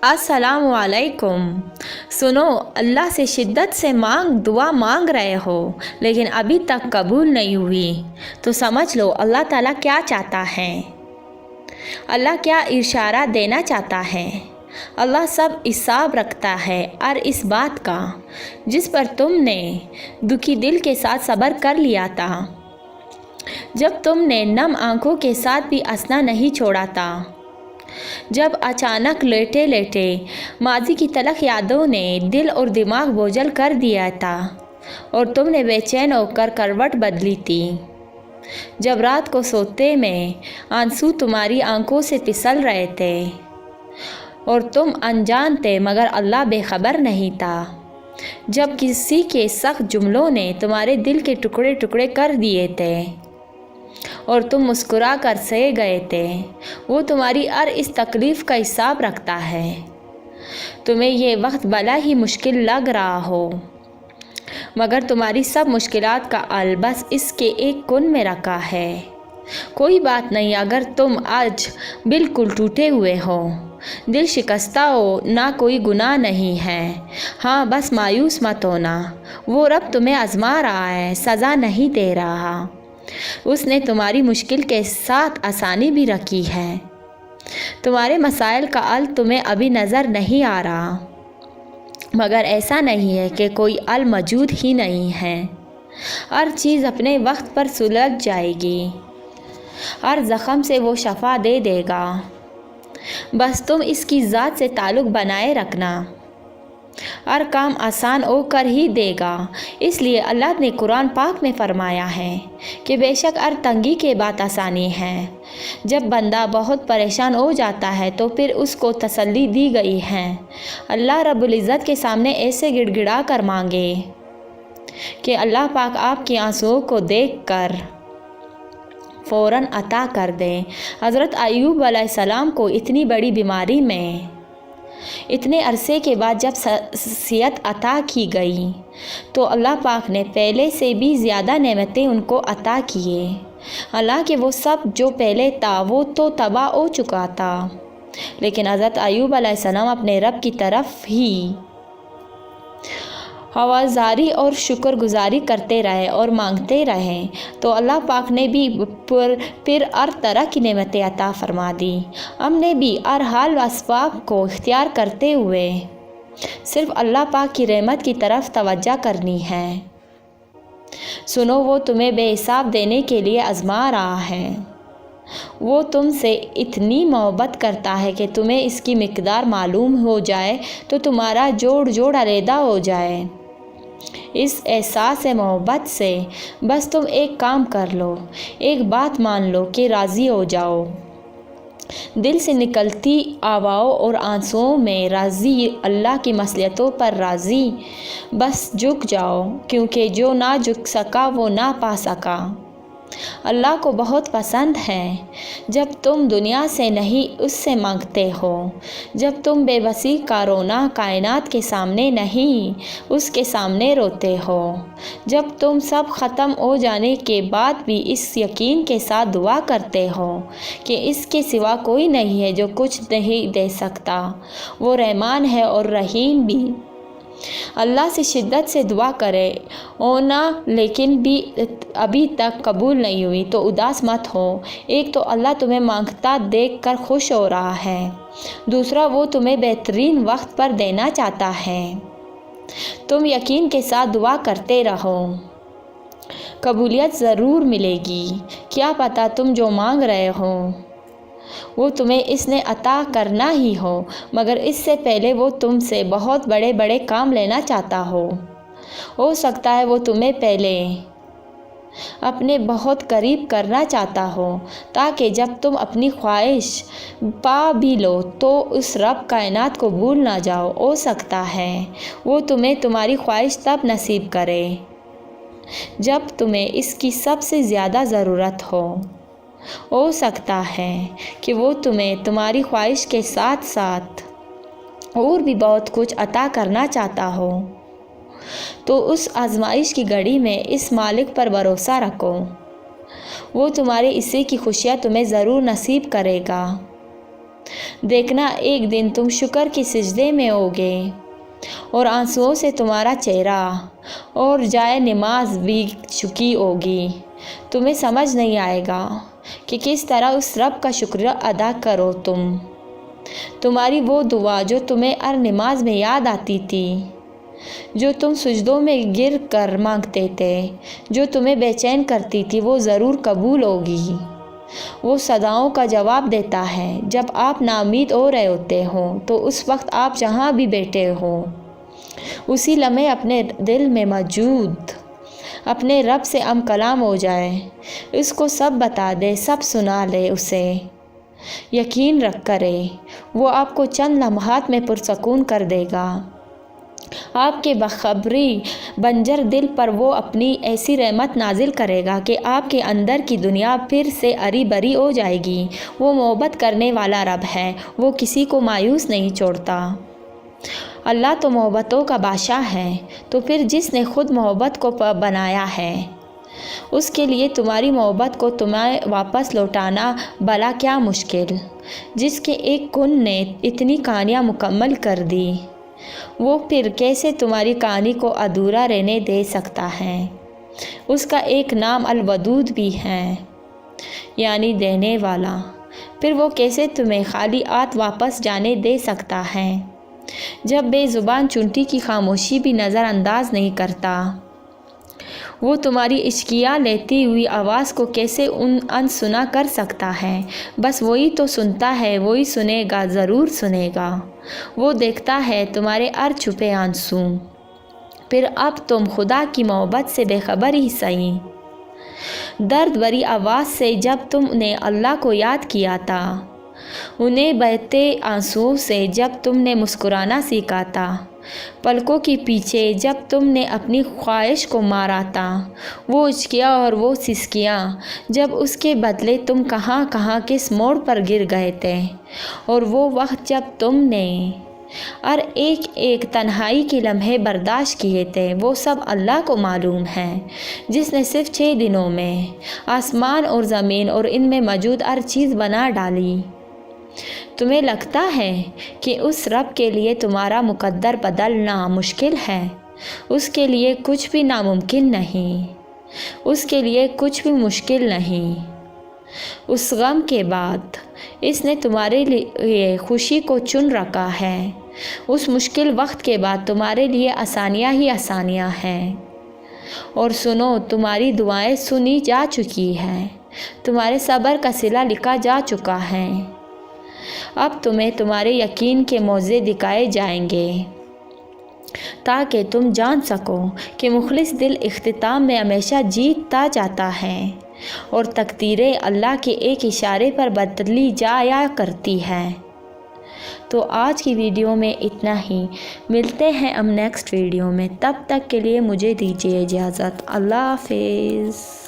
अस्सलाम वालेकुम। सुनो, अल्लाह से शिद्दत से दुआ मांग रहे हो लेकिन अभी तक कबूल नहीं हुई, तो समझ लो अल्लाह ताला क्या चाहता है। अल्लाह क्या इशारा देना चाहता है। अल्लाह सब हिसाब रखता है और इस बात का जिस पर तुमने दुखी दिल के साथ सब्र कर लिया था, जब तुमने नम आंखों के साथ भी हंसना नहीं छोड़ा था, जब अचानक लेटे लेटे माजी की तलख यादों ने दिल और दिमाग बोझल कर दिया था और तुमने बेचैन होकर करवट बदली थी, जब रात को सोते में आंसू तुम्हारी आंखों से फिसल रहे थे और तुम अनजान थे मगर अल्लाह बेखबर नहीं था, जब किसी के सख्त जुमलों ने तुम्हारे दिल के टुकड़े टुकड़े कर दिए थे और तुम मुस्कुरा कर सह गए थे, वो तुम्हारी हर इस तकलीफ़ का हिसाब रखता है। तुम्हें ये वक्त भला ही मुश्किल लग रहा हो मगर तुम्हारी सब मुश्किलात का हल बस इसके एक कुन में रखा है। कोई बात नहीं, अगर तुम आज बिल्कुल टूटे हुए हो, दिल शिकस्ता हो, ना कोई गुनाह नहीं है। हाँ, बस मायूस मत होना, वो रब तुम्हें आजमा रहा है, सज़ा नहीं दे रहा। उसने तुम्हारी मुश्किल के साथ आसानी भी रखी है। तुम्हारे मसाइल का हल तुम्हें अभी नज़र नहीं आ रहा, मगर ऐसा नहीं है कि कोई हल मौजूद ही नहीं है। हर चीज़ अपने वक्त पर सुलझ जाएगी, हर ज़ख़म से वो शफ़ा दे देगा। बस तुम इसकी ज़ात से ताल्लुक़ बनाए रखना, हर काम आसान होकर ही देगा। इसलिए अल्लाह ने कुरान पाक में फरमाया है कि बेशक हर तंगी के बाद आसानी है। जब बंदा बहुत परेशान हो जाता है तो फिर उसको तसल्ली दी गई है। अल्लाह रब्बुल इज़्ज़त के सामने ऐसे गिड़गिड़ा कर मांगे कि अल्लाह पाक आपके आंसुओं को देखकर फ़ौरन अता कर दें। हज़रत अय्यूब अलैहिस्सलाम को इतनी बड़ी बीमारी में इतने अरसे के बाद जब सेहत अता की गई तो अल्लाह पाक ने पहले से भी ज़्यादा नेमतें उनको अता किए। हालांकि वो सब जो पहले था वो तो तबाह हो चुका था, लेकिन हज़रत अय्यूब अलैहिस्सलाम अपने रब की तरफ ही हवाजारी और शुक्रगुजारी करते रहे और मांगते रहे, तो अल्लाह पाक ने भी फिर हर तरह की नेमतें अता फरमा दी। हमने भी हर हाल व असबाब को इख्तियार करते हुए सिर्फ़ अल्लाह पाक की रहमत की तरफ तवज्जो करनी है। सुनो, वो तुम्हें बेहिसाब देने के लिए आज़मा रहा है। वो तुमसे इतनी मोहब्बत करता है कि तुम्हें इसकी मिक़दार मालूम हो जाए तो तुम्हारा जोड़ जोड़ अलहदा हो जाए। इस एहसास मोहब्बत से बस तुम एक काम कर लो, एक बात मान लो कि राज़ी हो जाओ। दिल से निकलती आवाओं और आंसुओं में राज़ी, अल्लाह की मसलियतों पर राज़ी, बस झुक जाओ, क्योंकि जो ना झुक सका वो ना पा सका। अल्लाह को बहुत पसंद है जब तुम दुनिया से नहीं उससे मांगते हो, जब तुम बेबसी का रोना कायनात के सामने नहीं उसके सामने रोते हो, जब तुम सब ख़त्म हो जाने के बाद भी इस यकीन के साथ दुआ करते हो कि इसके सिवा कोई नहीं है जो कुछ नहीं दे सकता। वो रहमान है और रहीम भी। अल्लाह से शिद्दत से दुआ करे होना लेकिन भी अभी तक कबूल नहीं हुई तो उदास मत हो। एक तो अल्लाह तुम्हें मांगता देखकर खुश हो रहा है, दूसरा वो तुम्हें बेहतरीन वक्त पर देना चाहता है। तुम यकीन के साथ दुआ करते रहो, कबूलियत ज़रूर मिलेगी। क्या पता तुम जो मांग रहे हो वो तुम्हें इसने अता करना ही हो, मगर इससे पहले वो तुमसे बहुत बड़े बड़े काम लेना चाहता हो सकता है वो तुम्हें पहले अपने बहुत करीब करना चाहता हो, ताकि जब तुम अपनी ख्वाहिश पा भी लो तो उस रब कायनात को भूल ना जाओ। हो सकता है वो तुम्हें तुम्हारी ख्वाहिश तब नसीब करे जब तुम्हें इसकी सबसे ज़्यादा ज़रूरत हो सकता है कि वो तुम्हें तुम्हारी ख्वाहिश के साथ साथ और भी बहुत कुछ अता करना चाहता हो। तो उस आजमाइश की घड़ी में इस मालिक पर भरोसा रखो, वो तुम्हारे हिस्से की खुशियाँ तुम्हें ज़रूर नसीब करेगा। देखना एक दिन तुम शुक्र की सिजदे में होगे और आंसुओं से तुम्हारा चेहरा और जाए नमाज भी चुकी होगी। तुम्हें समझ नहीं आएगा कि किस तरह उस रब का शुक्र अदा करो। तुम्हारी वो दुआ जो तुम्हें हर नमाज में याद आती थी, जो तुम सुजदों में गिर कर मांगते थे, जो तुम्हें बेचैन करती थी, वो ज़रूर कबूल होगी। वो सदाओं का जवाब देता है। जब आप नाउम्मीद हो रहे होते हो तो उस वक्त आप जहाँ भी बैठे हो उसी लम्हे अपने दिल में मौजूद अपने रब से कलाम हो जाए, उसको सब बता दे, सब सुना ले। उसे यकीन रख करे, वो आपको चंद लम्हात में पुरसकून कर देगा। आपके बखबरी बंजर दिल पर वो अपनी ऐसी रहमत नाजिल करेगा कि आपके अंदर की दुनिया फिर से हरी भरी हो जाएगी। वो मोहब्बत करने वाला रब है, वो किसी को मायूस नहीं छोड़ता। अल्लाह तो मोहब्बतों का बादशाह है, तो फिर जिसने खुद मोहब्बत को बनाया है उसके लिए तुम्हारी मोहब्बत को तुम्हें वापस लौटाना भला क्या मुश्किल। जिसके एक कुन ने इतनी कहानियाँ मुकम्मल कर दी, वो फिर कैसे तुम्हारी कहानी को अधूरा रहने दे सकता है। उसका एक नाम अल-वदूद भी है, यानी देने वाला। फिर वो कैसे तुम्हें खाली हाथ वापस जाने दे सकता है, जब बेज़ुबान चुंटी की खामोशी भी नज़रअंदाज नहीं करता। वो तुम्हारी इश्किया लेती हुई आवाज़ को कैसे अनसुना कर सकता है। बस वही तो सुनता है, वही सुनेगा, ज़रूर सुनेगा। वो देखता है तुम्हारे हर छुपे आंसू। फिर अब तुम खुदा की मोहब्बत से बेखबर ही सही। दर्द भरी आवाज़ से जब तुमने अल्लाह को याद किया था, उन्हें बहते आंसुओं से जब तुमने मुस्कुराना सीखा था, पलकों के पीछे जब तुमने अपनी ख्वाहिश को मारा था, वो उचकियाँ और वो सिसकियाँ जब उसके बदले तुम कहाँ कहाँ किस मोड़ पर गिर गए थे, और वो वक्त जब तुमने हर एक एक तन्हाई के लम्हे बर्दाश्त किए थे, वो सब अल्लाह को मालूम है, जिसने सिर्फ 6 दिनों में आसमान और ज़मीन और इनमें मौजूद हर चीज़ बना डाली। तुम्हें लगता है कि उस रब के लिए तुम्हारा मुकद्दर बदलना मुश्किल है। उसके लिए कुछ भी नामुमकिन नहीं, उसके लिए कुछ भी मुश्किल नहीं। उस गम के बाद इसने तुम्हारे लिए खुशी को चुन रखा है। उस मुश्किल वक्त के बाद तुम्हारे लिए आसानियाँ ही आसानियाँ हैं। और सुनो, तुम्हारी दुआएं सुनी जा चुकी हैं, तुम्हारे सब्र का सिला लिखा जा चुका है। अब तुम्हें तुम्हारे यकीन के मौजे दिखाए जाएंगे, ताकि तुम जान सको कि मुखलिस दिल इख्तिताम में हमेशा जीतता जाता है और तकदीरें अल्लाह के एक इशारे पर बदली जाया करती है। तो आज की वीडियो में इतना ही। मिलते हैं हम नेक्स्ट वीडियो में। तब तक के लिए मुझे दीजिए इजाज़त। अल्लाह हाफिज़।